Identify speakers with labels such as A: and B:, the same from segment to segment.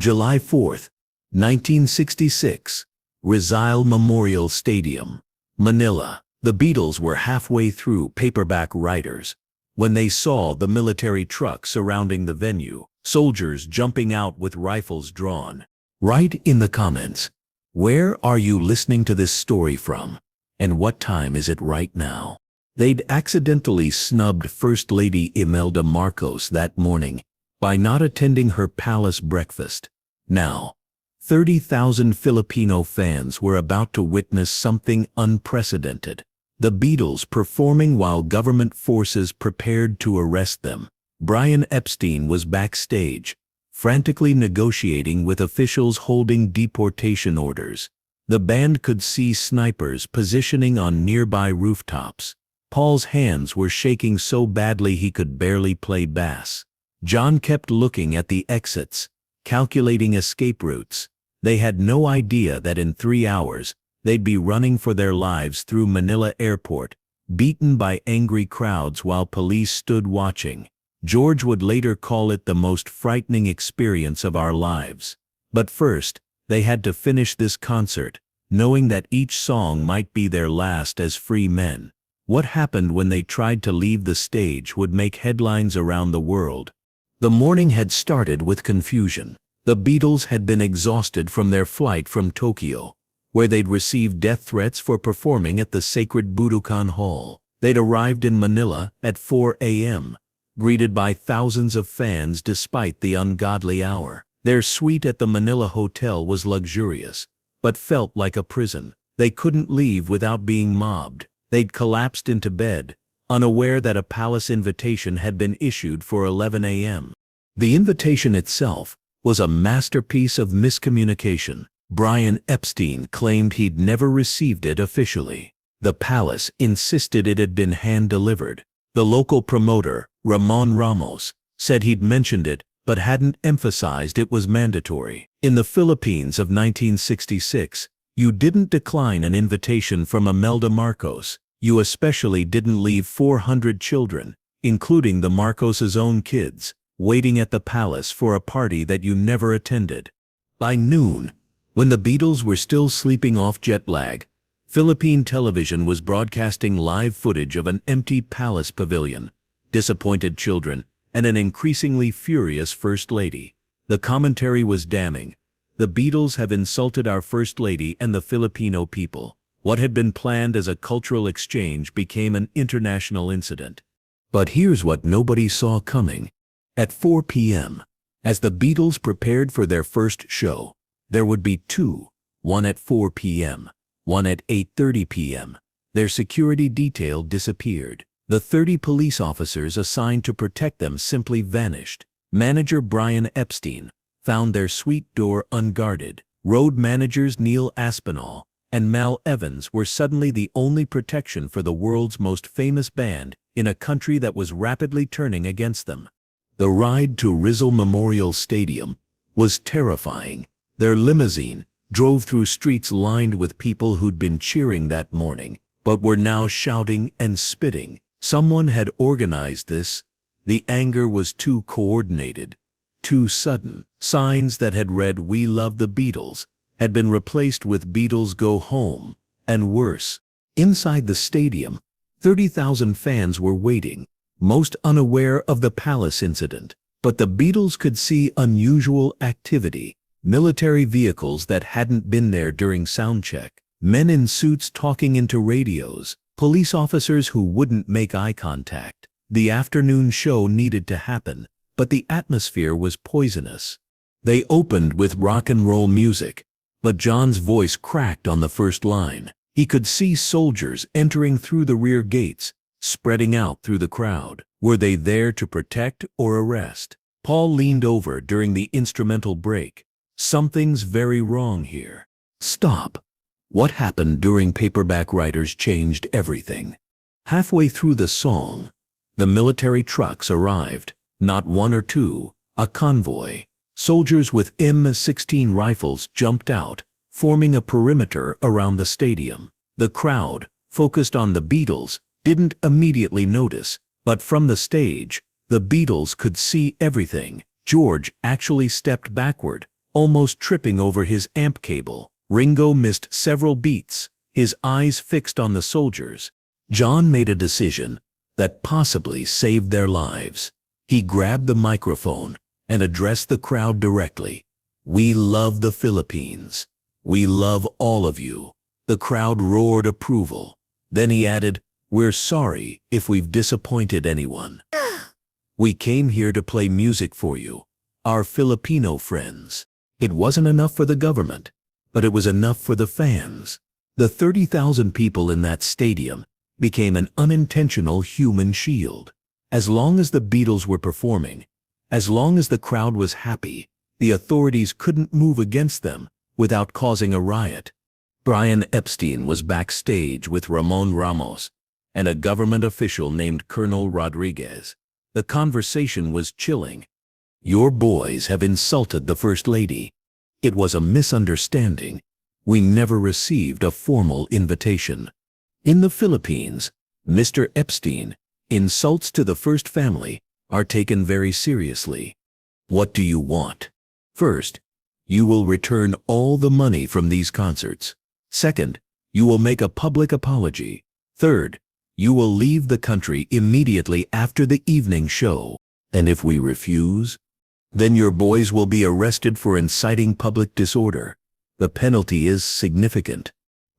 A: July 4, 1966, Rizal Memorial Stadium, Manila. The Beatles were halfway through Paperback Writers when they saw the military truck surrounding the venue, soldiers jumping out with rifles drawn. Write in the comments, where are you listening to this story from, and what time is it right now? They'd accidentally snubbed First Lady Imelda Marcos that morning by not attending her palace breakfast. Now, 30,000 Filipino fans were about to witness something unprecedented. The Beatles performing while government forces prepared to arrest them. Brian Epstein was backstage, frantically negotiating with officials holding deportation orders. The band could see snipers positioning on nearby rooftops. Paul's hands were shaking so badly he could barely play bass. John kept looking at the exits, calculating escape routes. They had no idea that in 3 hours, they'd be running for their lives through Manila airport, beaten by angry crowds while police stood watching. George would later call it the most frightening experience of our lives. But first, they had to finish this concert, knowing that each song might be their last as free men. What happened when they tried to leave the stage would make headlines around the world. The morning had started with confusion. The Beatles had been exhausted from their flight from Tokyo, where they'd received death threats for performing at the sacred Budokan Hall. They'd arrived in Manila at 4 a.m., greeted by thousands of fans despite the ungodly hour. Their suite at the Manila hotel was luxurious, but felt like a prison. They couldn't leave without being mobbed. They'd collapsed into bed, unaware that a palace invitation had been issued for 11 a.m. The invitation itself was a masterpiece of miscommunication. Brian Epstein claimed he'd never received it officially. The palace insisted it had been hand-delivered. The local promoter, Ramon Ramos, said he'd mentioned it but hadn't emphasized it was mandatory. In the Philippines of 1966, you didn't decline an invitation from Imelda Marcos. You especially didn't leave 400 children, including the Marcos' own kids, waiting at the palace for a party that you never attended. By noon, when the Beatles were still sleeping off jet lag, Philippine television was broadcasting live footage of an empty palace pavilion, disappointed children, and an increasingly furious First Lady. The commentary was damning. The Beatles have insulted our First Lady and the Filipino people. What had been planned as a cultural exchange became an international incident. But here's what nobody saw coming. At 4 p.m., as the Beatles prepared for their first show, there would be two, one at 4 p.m., one at 8:30 p.m. Their security detail disappeared. The 30 police officers assigned to protect them simply vanished. Manager Brian Epstein found their suite door unguarded. Road managers Neil Aspinall and Mal Evans were suddenly the only protection for the world's most famous band in a country that was rapidly turning against them. The ride to Rizal Memorial Stadium was terrifying. Their limousine drove through streets lined with people who'd been cheering that morning, but were now shouting and spitting. Someone had organized this. The anger was too coordinated, too sudden. Signs that had read "We love the Beatles" had been replaced with "Beatles go home," and worse. Inside the stadium, 30,000 fans were waiting, most unaware of the palace incident. But the Beatles could see unusual activity. Military vehicles that hadn't been there during soundcheck, men in suits talking into radios, police officers who wouldn't make eye contact. The afternoon show needed to happen, but the atmosphere was poisonous. They opened with rock and roll music, but John's voice cracked on the first line. He could see soldiers entering through the rear gates, spreading out through the crowd. Were they there to protect or arrest? Paul leaned over during the instrumental break. Something's very wrong here. Stop. What happened during Paperback Writers changed everything. Halfway through the song, the military trucks arrived. Not one or two, a convoy. Soldiers with M16 rifles jumped out, forming a perimeter around the stadium. The crowd, focused on the Beatles, didn't immediately notice, but from the stage, the Beatles could see everything. George actually stepped backward, almost tripping over his amp cable. Ringo missed several beats, his eyes fixed on the soldiers. John made a decision that possibly saved their lives. He grabbed the microphone and addressed the crowd directly. "We love the Philippines. We love all of you." The crowd roared approval. Then he added, "We're sorry if we've disappointed anyone. We came here to play music for you, our Filipino friends." It wasn't enough for the government, but it was enough for the fans. The 30,000 people in that stadium became an unintentional human shield. As long as the Beatles were performing, as long as the crowd was happy, the authorities couldn't move against them without causing a riot. Brian Epstein was backstage with Ramon Ramos and a government official named Colonel Rodriguez. The conversation was chilling. "Your boys have insulted the First Lady. It was a misunderstanding. We never received a formal invitation." In the Philippines, Mr. Epstein, insults to the First Family are taken very seriously. "What do you want? First, you will return all the money from these concerts. Second, you will make a public apology. Third, you will leave the country immediately after the evening show. And if we refuse, then your boys will be arrested for inciting public disorder. The penalty is significant."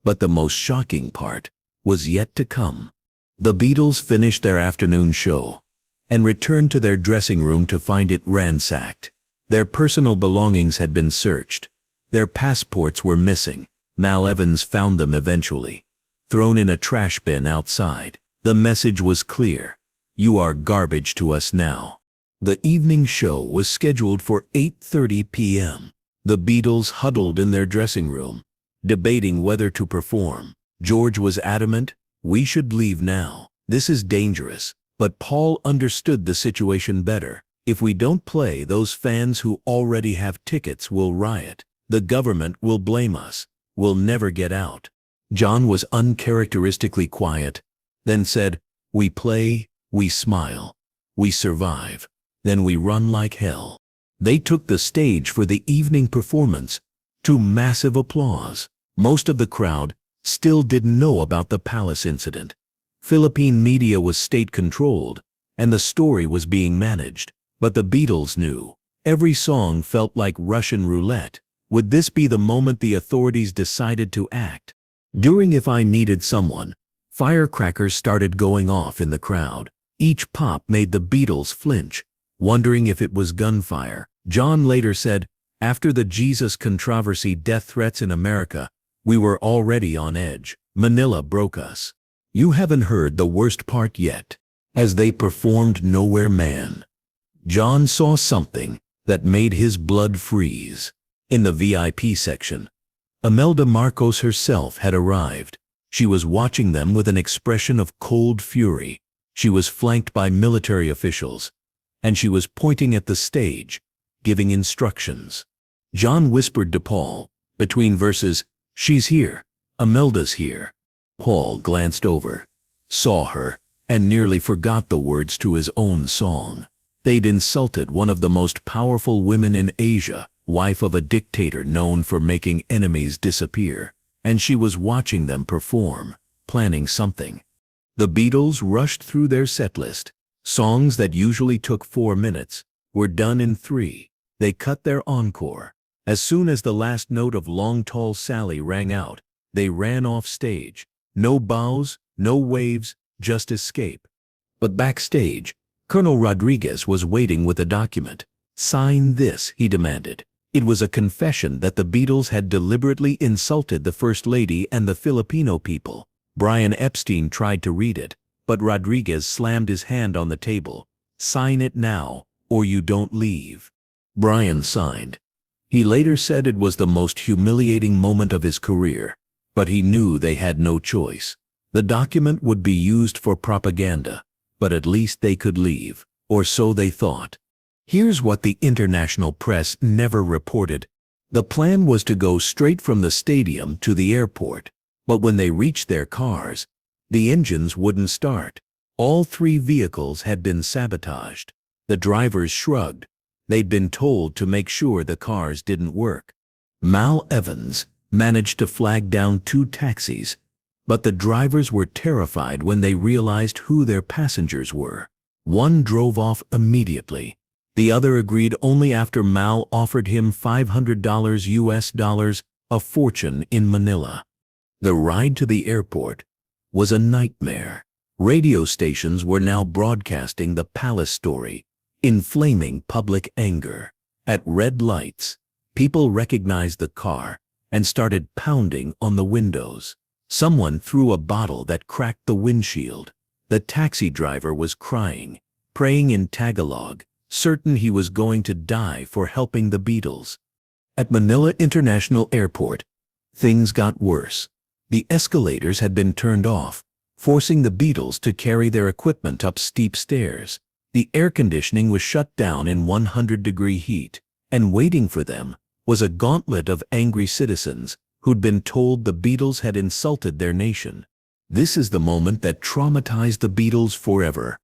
A: But the most shocking part was yet to come. The Beatles finished their afternoon show and returned to their dressing room to find it ransacked. Their personal belongings had been searched. Their passports were missing. Mal Evans found them eventually, thrown in a trash bin outside. The message was clear: "You are garbage to us now." The evening show was scheduled for 8:30 p.m. The Beatles huddled in their dressing room, debating whether to perform. George was adamant, "We should leave now. This is dangerous." But Paul understood the situation better. "If we don't play, those fans who already have tickets will riot. The government will blame us. We'll never get out." John was uncharacteristically quiet, then said, "We play, we smile, we survive, then we run like hell." They took the stage for the evening performance, to massive applause. Most of the crowd still didn't know about the palace incident. Philippine media was state-controlled, and the story was being managed. But the Beatles knew. Every song felt like Russian roulette. Would this be the moment the authorities decided to act? During "If I Needed Someone," firecrackers started going off in the crowd. Each pop made the Beatles flinch, wondering if it was gunfire. John later said, "After the Jesus controversy, death threats in America, we were already on edge. Manila broke us." You haven't heard the worst part yet. As they performed "Nowhere Man," John saw something that made his blood freeze. In the VIP section, Imelda Marcos herself had arrived. She was watching them with an expression of cold fury. She was flanked by military officials, and she was pointing at the stage, giving instructions. John whispered to Paul, between verses, "She's here. Imelda's here." Paul glanced over, saw her, and nearly forgot the words to his own song. They'd insulted one of the most powerful women in Asia, wife of a dictator known for making enemies disappear, and she was watching them perform, planning something. The Beatles rushed through their setlist. Songs that usually took 4 minutes were done in 3. They cut their encore. As soon as the last note of "Long Tall Sally" rang out, they ran off stage. No bows, no waves, just escape. But backstage, Colonel Rodriguez was waiting with a document. "Sign this," he demanded. It was a confession that the Beatles had deliberately insulted the First Lady and the Filipino people. Brian Epstein tried to read it, but Rodriguez slammed his hand on the table. "Sign it now, or you don't leave." Brian signed. He later said it was the most humiliating moment of his career, but he knew they had no choice. The document would be used for propaganda, but at least they could leave, or so they thought. Here's what the international press never reported. The plan was to go straight from the stadium to the airport, but when they reached their cars, the engines wouldn't start. All 3 vehicles had been sabotaged. The drivers shrugged. They'd been told to make sure the cars didn't work. Mal Evans managed to flag down 2 taxis, but the drivers were terrified when they realized who their passengers were. One drove off immediately. The other agreed only after Mal offered him $500 US, a fortune in Manila. The ride to the airport was a nightmare. Radio stations were now broadcasting the palace story, inflaming public anger. At red lights, people recognized the car and started pounding on the windows. Someone threw a bottle that cracked the windshield. The taxi driver was crying, praying in Tagalog, certain he was going to die for helping the Beatles. At Manila International Airport, things got worse. The escalators had been turned off, forcing the Beatles to carry their equipment up steep stairs. The air conditioning was shut down in 100-degree heat, and waiting for them was a gauntlet of angry citizens who'd been told the Beatles had insulted their nation. This is the moment that traumatized the Beatles forever.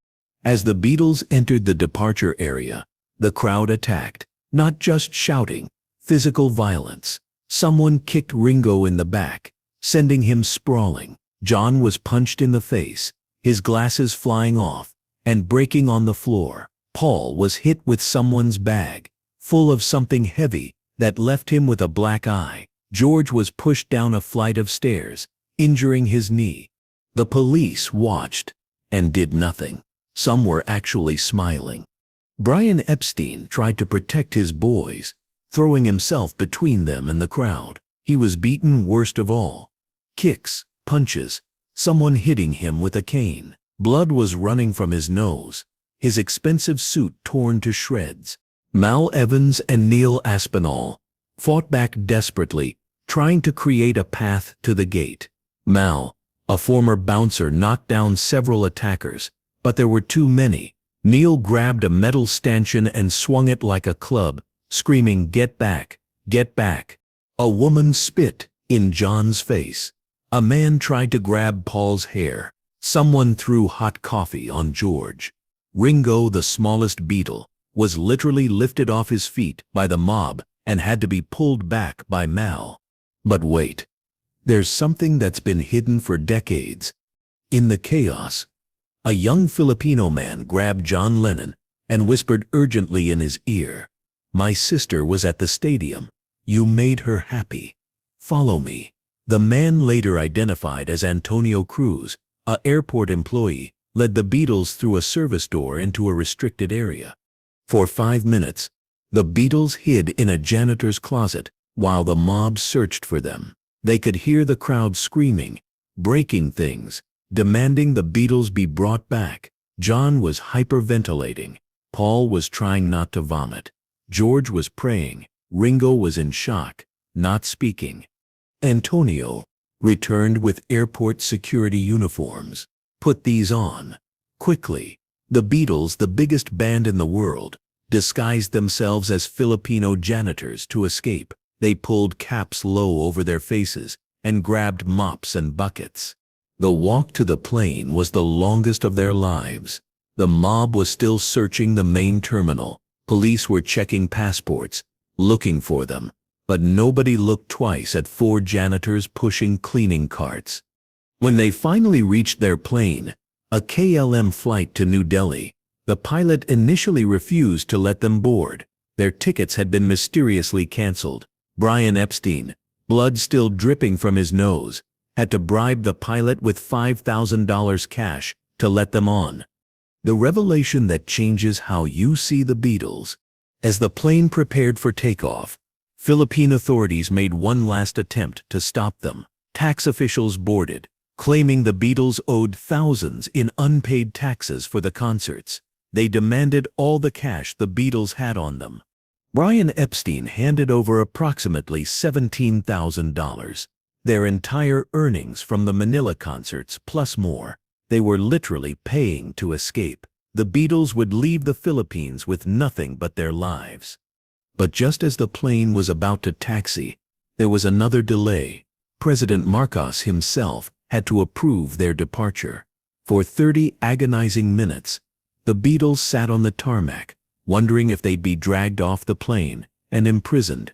A: As the Beatles entered the departure area, the crowd attacked, not just shouting, physical violence. Someone kicked Ringo in the back, sending him sprawling. John was punched in the face, his glasses flying off and breaking on the floor. Paul was hit with someone's bag, full of something heavy that left him with a black eye. George was pushed down a flight of stairs, injuring his knee. The police watched and did nothing. Some were actually smiling. Brian Epstein tried to protect his boys, throwing himself between them and the crowd. He was beaten worst of all. Kicks, punches, someone hitting him with a cane. Blood was running from his nose, his expensive suit torn to shreds. Mal Evans and Neil Aspinall fought back desperately, trying to create a path to the gate. Mal, a former bouncer, knocked down several attackers, but there were too many. Neil grabbed a metal stanchion and swung it like a club, screaming, "Get back! Get back!" A woman spit in John's face. A man tried to grab Paul's hair. Someone threw hot coffee on George. Ringo, the smallest Beatle, was literally lifted off his feet by the mob and had to be pulled back by Mal. But wait, there's something that's been hidden for decades. In the chaos, a young Filipino man grabbed John Lennon and whispered urgently in his ear, "My sister was at the stadium. You made her happy. Follow me." The man, later identified as Antonio Cruz, an airport employee, led the Beatles through a service door into a restricted area. For 5 minutes, the Beatles hid in a janitor's closet while the mob searched for them. They could hear the crowd screaming, breaking things, demanding the Beatles be brought back. John was hyperventilating. Paul was trying not to vomit. George was praying. Ringo was in shock, not speaking. Antonio returned with airport security uniforms. "Put these on. Quickly." The Beatles, the biggest band in the world, disguised themselves as Filipino janitors to escape. They pulled caps low over their faces and grabbed mops and buckets. The walk to the plane was the longest of their lives. The mob was still searching the main terminal. Police were checking passports, looking for them, but nobody looked twice at 4 janitors pushing cleaning carts. When they finally reached their plane, a KLM flight to New Delhi, the pilot initially refused to let them board. Their tickets had been mysteriously canceled. Brian Epstein, blood still dripping from his nose, had to bribe the pilot with $5,000 cash to let them on. The revelation that changes how you see the Beatles. As the plane prepared for takeoff, Philippine authorities made one last attempt to stop them. Tax officials boarded, claiming the Beatles owed thousands in unpaid taxes for the concerts. They demanded all the cash the Beatles had on them. Brian Epstein handed over approximately $17,000, their entire earnings from the Manila concerts plus more. They were literally paying to escape. The Beatles would leave the Philippines with nothing but their lives. But just as the plane was about to taxi, there was another delay. President Marcos himself had to approve their departure. For 30 agonizing minutes, the Beatles sat on the tarmac, wondering if they'd be dragged off the plane and imprisoned.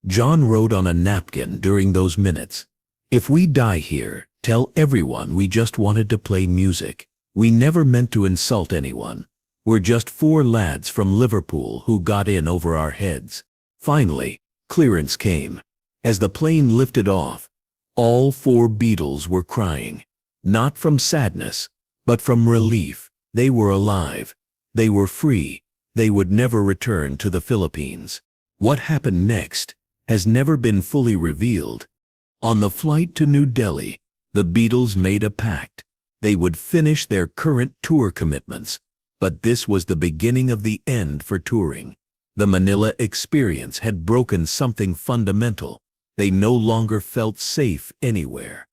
A: John wrote on a napkin during those minutes, "If we die here, tell everyone we just wanted to play music. We never meant to insult anyone. We're just four lads from Liverpool who got in over our heads." Finally, clearance came. As the plane lifted off, all four Beatles were crying. Not from sadness, but from relief. They were alive. They were free. They would never return to the Philippines. What happened next has never been fully revealed. On the flight to New Delhi, the Beatles made a pact. They would finish their current tour commitments, but this was the beginning of the end for touring. The Manila experience had broken something fundamental. They no longer felt safe anywhere.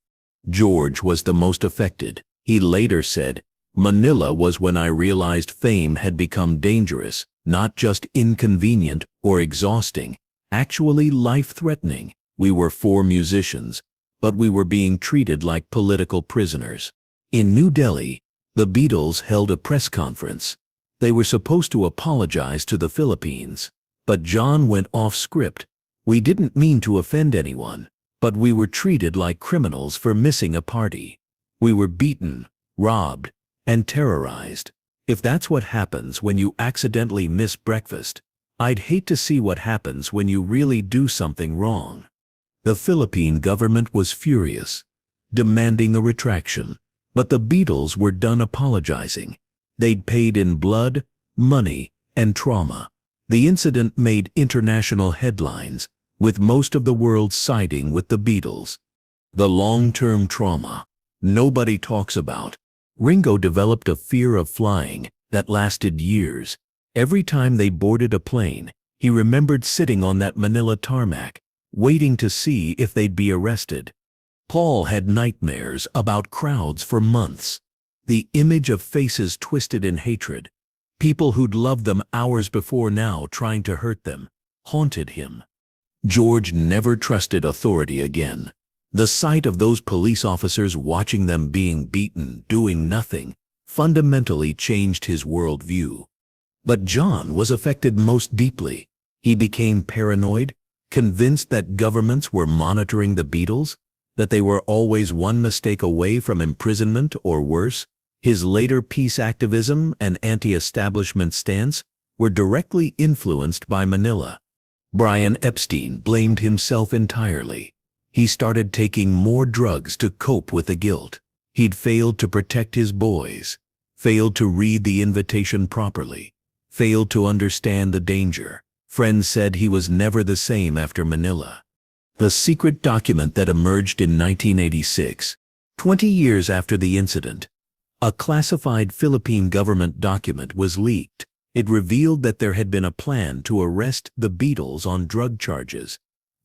A: George was the most affected. He later said, "Manila was when I realized fame had become dangerous, not just inconvenient or exhausting, actually life-threatening. We were four musicians, but we were being treated like political prisoners." In New Delhi, the Beatles held a press conference. They were supposed to apologize to the Philippines, but John went off script. "We didn't mean to offend anyone, but we were treated like criminals for missing a party. We were beaten, robbed, and terrorized. If that's what happens when you accidentally miss breakfast, I'd hate to see what happens when you really do something wrong." The Philippine government was furious, demanding a retraction, but the Beatles were done apologizing. They'd paid in blood, money, and trauma. The incident made international headlines, with most of the world siding with the Beatles. The long-term trauma nobody talks about. Ringo developed a fear of flying that lasted years. Every time they boarded a plane, he remembered sitting on that Manila tarmac, waiting to see if they'd be arrested. Paul had nightmares about crowds for months. The image of faces twisted in hatred, people who'd loved them hours before now trying to hurt them, haunted him. George never trusted authority again. The sight of those police officers watching them being beaten, doing nothing, fundamentally changed his worldview. But John was affected most deeply. He became paranoid, convinced that governments were monitoring the Beatles, that they were always one mistake away from imprisonment or worse. His later peace activism and anti-establishment stance were directly influenced by Manila. Brian Epstein blamed himself entirely. He started taking more drugs to cope with the guilt. He'd failed to protect his boys, failed to read the invitation properly, failed to understand the danger. Friends said he was never the same after Manila. The secret document that emerged in 1986, 20 years after the incident, a classified Philippine government document was leaked. It revealed that there had been a plan to arrest the Beatles on drug charges,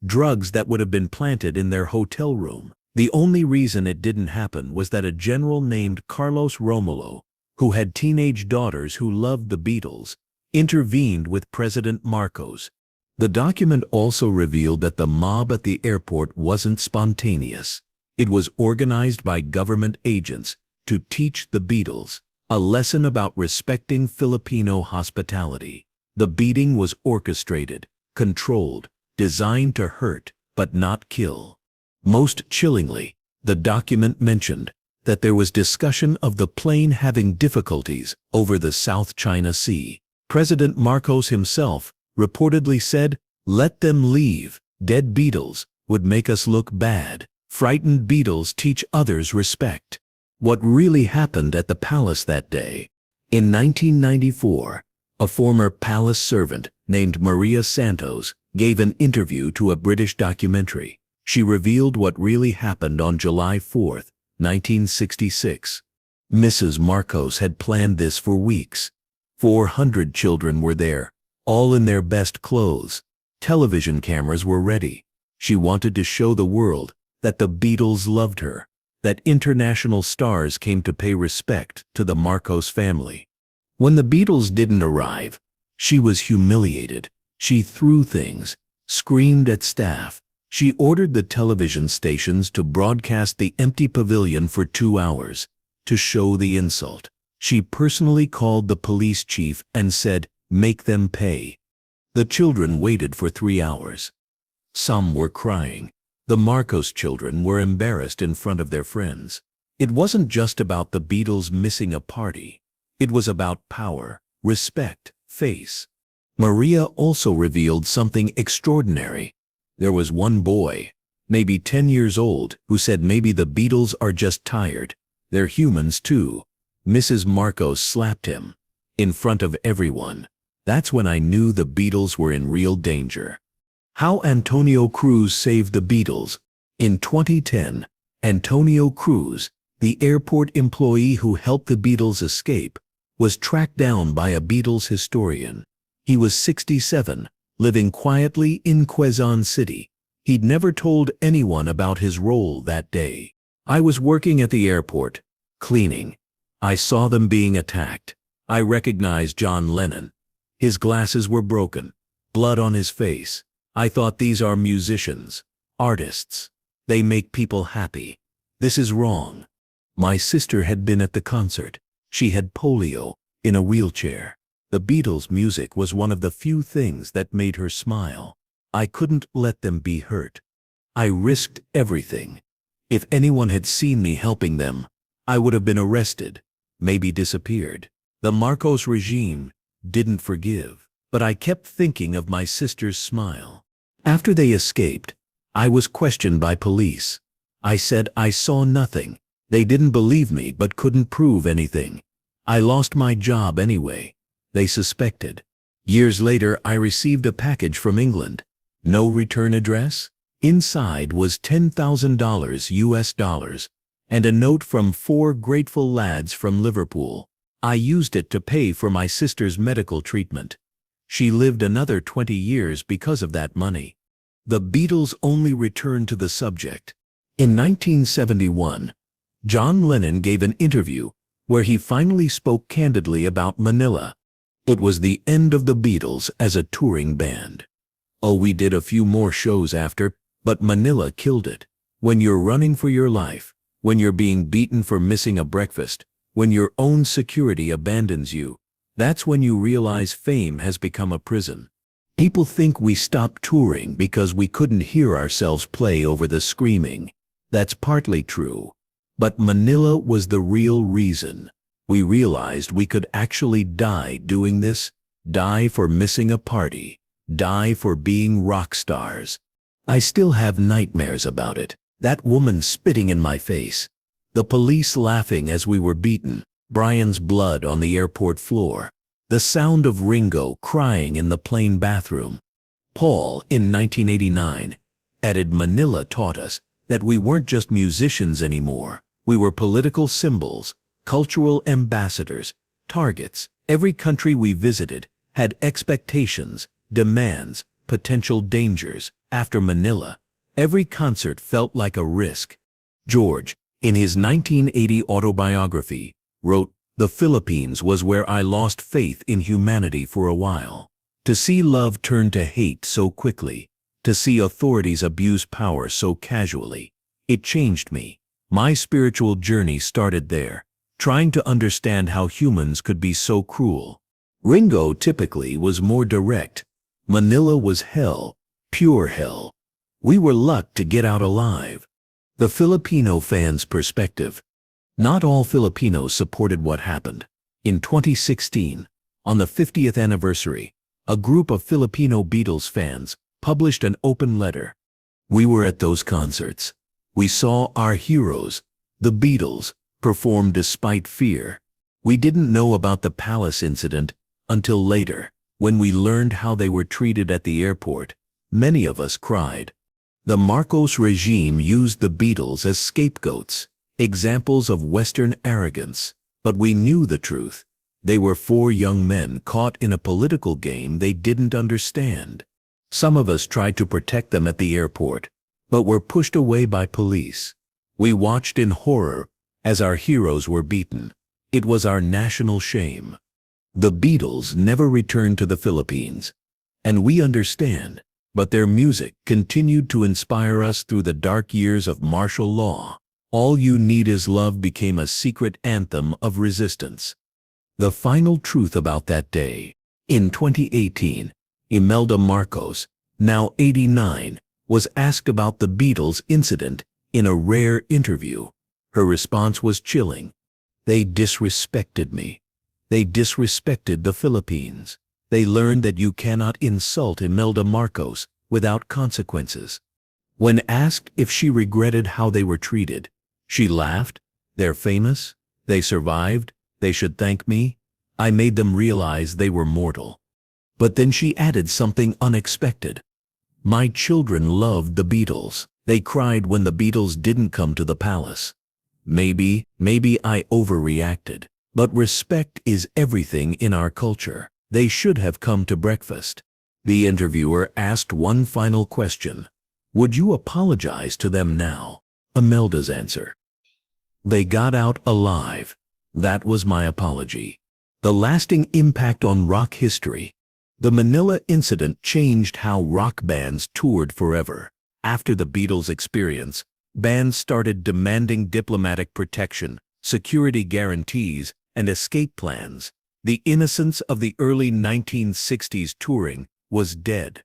A: drugs that would have been planted in their hotel room. The only reason it didn't happen was that a general named Carlos Romulo, who had teenage daughters who loved the Beatles, intervened with President Marcos. The document also revealed that the mob at the airport wasn't spontaneous. It was organized by government agents to teach the Beatles a lesson about respecting Filipino hospitality. The beating was orchestrated, controlled, designed to hurt but not kill. Most chillingly, the document mentioned that there was discussion of the plane having difficulties over the South China Sea. President Marcos himself reportedly said, "Let them leave. Dead Beatles would make us look bad. Frightened Beatles teach others respect." What really happened at the palace that day? In 1994, a former palace servant named Maria Santos gave an interview to a British documentary. She revealed what really happened on July 4, 1966. Mrs. Marcos had planned this for weeks. 400 children were there, all in their best clothes. Television cameras were ready. She wanted to show the world that the Beatles loved her, that international stars came to pay respect to the Marcos family. When the Beatles didn't arrive, she was humiliated. She threw things, screamed at staff. She ordered the television stations to broadcast the empty pavilion for 2 hours to show the insult. She personally called the police chief and said, Make them pay. The children waited for 3 hours. Some were crying. The Marcos children were embarrassed in front of their friends. It wasn't just about the Beatles missing a party. It was about power, respect, face. Maria also revealed something extraordinary. There was one boy, maybe 10 years old, who said maybe the Beatles are just tired. They're humans too. Mrs. Marcos slapped him. In front of everyone. That's when I knew the Beatles were in real danger. How Antonio Cruz saved the Beatles. In 2010, Antonio Cruz, the airport employee who helped the Beatles escape, was tracked down by a Beatles historian. He was 67, living quietly in Quezon City. He'd never told anyone about his role that day. I was working at the airport, cleaning. I saw them being attacked. I recognized John Lennon. His glasses were broken, blood on his face. I thought, these are musicians, artists. They make people happy. This is wrong. My sister had been at the concert. She had polio, in a wheelchair. The Beatles' music was one of the few things that made her smile. I couldn't let them be hurt. I risked everything. If anyone had seen me helping them, I would have been arrested, maybe disappeared. The Marcos regime didn't forgive, but I kept thinking of my sister's smile. After they escaped, I was questioned by police. I said I saw nothing. They didn't believe me but couldn't prove anything. I lost my job anyway. They suspected. Years later, I received a package from England. No return address? Inside was $10,000 US dollars and a note from 4 grateful lads from Liverpool. I used it to pay for my sister's medical treatment. She lived another 20 years because of that money. The Beatles only returned to the subject. In 1971, John Lennon gave an interview where he finally spoke candidly about Manila. It was the end of the Beatles as a touring band. Oh, we did a few more shows after, but Manila killed it. When you're running for your life, when you're being beaten for missing a breakfast, when your own security abandons you, that's when you realize fame has become a prison. People think we stopped touring because we couldn't hear ourselves play over the screaming. That's partly true. But Manila was the real reason. We realized we could actually die doing this, die for missing a party, die for being rock stars. I still have nightmares about it. That woman spitting in my face. The police laughing as we were beaten. Brian's blood on the airport floor. The sound of Ringo crying in the plane bathroom. Paul, in 1989, added, Manila taught us that we weren't just musicians anymore. We were political symbols, cultural ambassadors, targets. Every country we visited had expectations, demands, potential dangers. After Manila, every concert felt like a risk. George, in his 1980 autobiography, wrote, "The Philippines was where I lost faith in humanity for a while. To see love turn to hate so quickly, to see authorities abuse power so casually, it changed me. My spiritual journey started there, trying to understand how humans could be so cruel." Ringo typically was more direct. Manila was hell, pure hell. We were lucky to get out alive. The Filipino fans' perspective. Not all Filipinos supported what happened. In 2016, on the 50th anniversary, a group of Filipino Beatles fans published an open letter. We were at those concerts. We saw our heroes, the Beatles, perform despite fear. We didn't know about the palace incident until later, when we learned how they were treated at the airport. Many of us cried. The Marcos regime used the Beatles as scapegoats, examples of Western arrogance. But we knew the truth. They were 4 young men caught in a political game they didn't understand. Some of us tried to protect them at the airport, but were pushed away by police. We watched in horror as our heroes were beaten. It was our national shame. The Beatles never returned to the Philippines. And we understand. But their music continued to inspire us through the dark years of martial law. All You Need Is Love became a secret anthem of resistance. The final truth about that day. In 2018, Imelda Marcos, now 89, was asked about the Beatles incident in a rare interview. Her response was chilling. "They disrespected me. They disrespected the Philippines. They learned that you cannot insult Imelda Marcos without consequences." When asked if she regretted how they were treated, she laughed. "They're famous. They survived. They should thank me. I made them realize they were mortal." But then she added something unexpected. "My children loved the Beatles. They cried when the Beatles didn't come to the palace. Maybe I overreacted. But respect is everything in our culture. They should have come to breakfast." The interviewer asked one final question. "Would you apologize to them now?" Imelda's answer: "They got out alive. That was my apology." The lasting impact on rock history. The Manila incident changed how rock bands toured forever. After the Beatles experience, bands started demanding diplomatic protection, security guarantees, and escape plans. The innocence of the early 1960s touring was dead.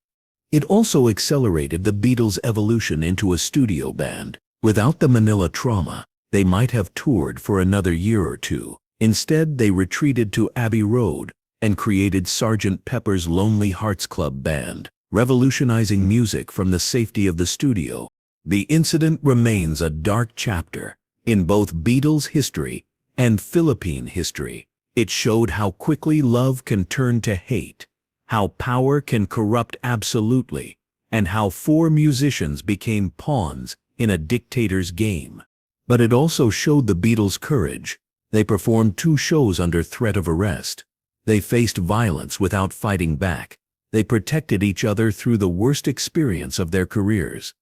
A: It also accelerated the Beatles' evolution into a studio band. Without the Manila trauma, they might have toured for another year or two. Instead, they retreated to Abbey Road and created Sgt. Pepper's Lonely Hearts Club Band, revolutionizing music from the safety of the studio. The incident remains a dark chapter in both Beatles history and Philippine history. It showed how quickly love can turn to hate, how power can corrupt absolutely, and how 4 musicians became pawns in a dictator's game. But it also showed the Beatles' courage. They performed 2 shows under threat of arrest. They faced violence without fighting back. They protected each other through the worst experience of their careers.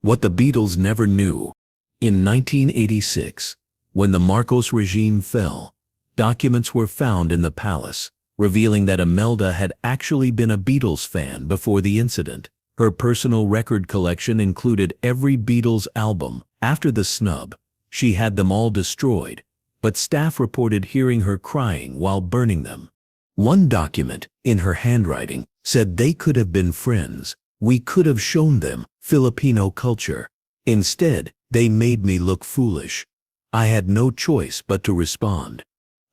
A: What the Beatles never knew. In 1986, when the Marcos regime fell, documents were found in the palace, revealing that Imelda had actually been a Beatles fan before the incident. Her personal record collection included every Beatles album. After the snub, she had them all destroyed, but staff reported hearing her crying while burning them. One document, in her handwriting, said they could have been friends. We could have shown them Filipino culture. Instead, they made me look foolish. I had no choice but to respond.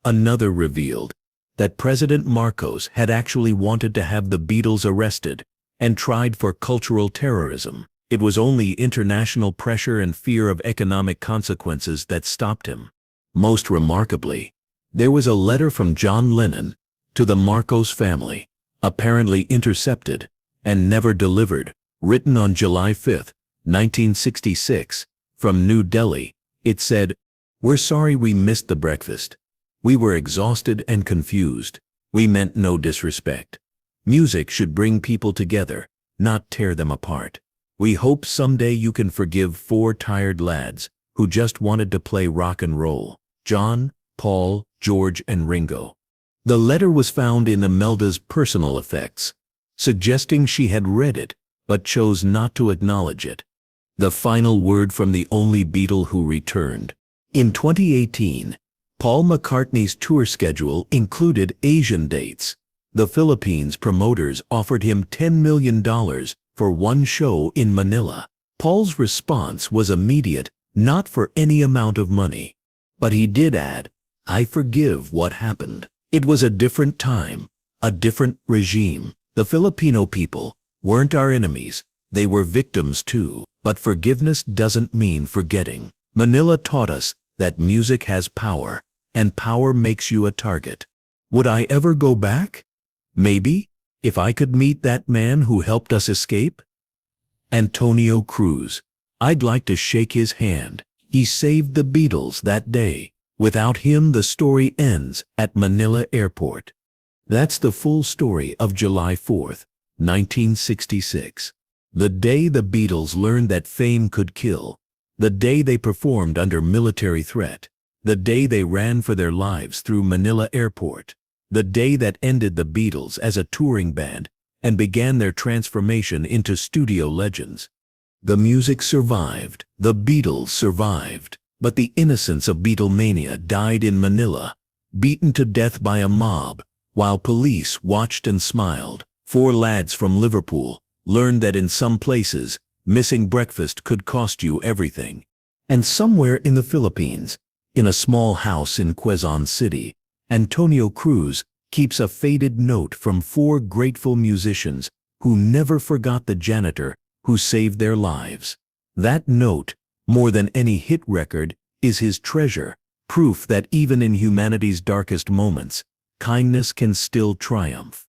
A: Another revealed that President Marcos had actually wanted to have the Beatles arrested and tried for cultural terrorism. It was only international pressure and fear of economic consequences that stopped him. Most remarkably, there was a letter from John Lennon to the Marcos family, apparently intercepted and never delivered, written on July 5, 1966, from New Delhi. It said, "We're sorry we missed the breakfast. We were exhausted and confused. We meant no disrespect. Music should bring people together, not tear them apart. We hope someday you can forgive 4 tired lads who just wanted to play rock and roll. John, Paul, George, and Ringo." The letter was found in Imelda's personal effects, suggesting she had read it but chose not to acknowledge it. The final word from the only Beatle who returned. In 2018, Paul McCartney's tour schedule included Asian dates. The Philippines promoters offered him $10 million for one show in Manila. Paul's response was immediate, not for any amount of money. But he did add, "I forgive what happened. It was a different time, a different regime. The Filipino people weren't our enemies, they were victims too. But forgiveness doesn't mean forgetting. Manila taught us that music has power, and power makes you a target." Would I ever go back? Maybe, if I could meet that man who helped us escape. Antonio Cruz. I'd like to shake his hand. He saved the Beatles that day. Without him, the story ends at Manila Airport. That's the full story of July 4th, 1966. The day the Beatles learned that fame could kill. The day they performed under military threat. The day they ran for their lives through Manila Airport. The day that ended the Beatles as a touring band and began their transformation into studio legends. The music survived, the Beatles survived, but the innocence of Beatlemania died in Manila, beaten to death by a mob, While police watched and smiled, 4 lads from Liverpool learned that in some places, missing breakfast could cost you everything. And somewhere in the Philippines, in a small house in Quezon City, Antonio Cruz keeps a faded note from 4 grateful musicians who never forgot the janitor who saved their lives. That note, more than any hit record, is his treasure, proof that even in humanity's darkest moments, kindness can still triumph.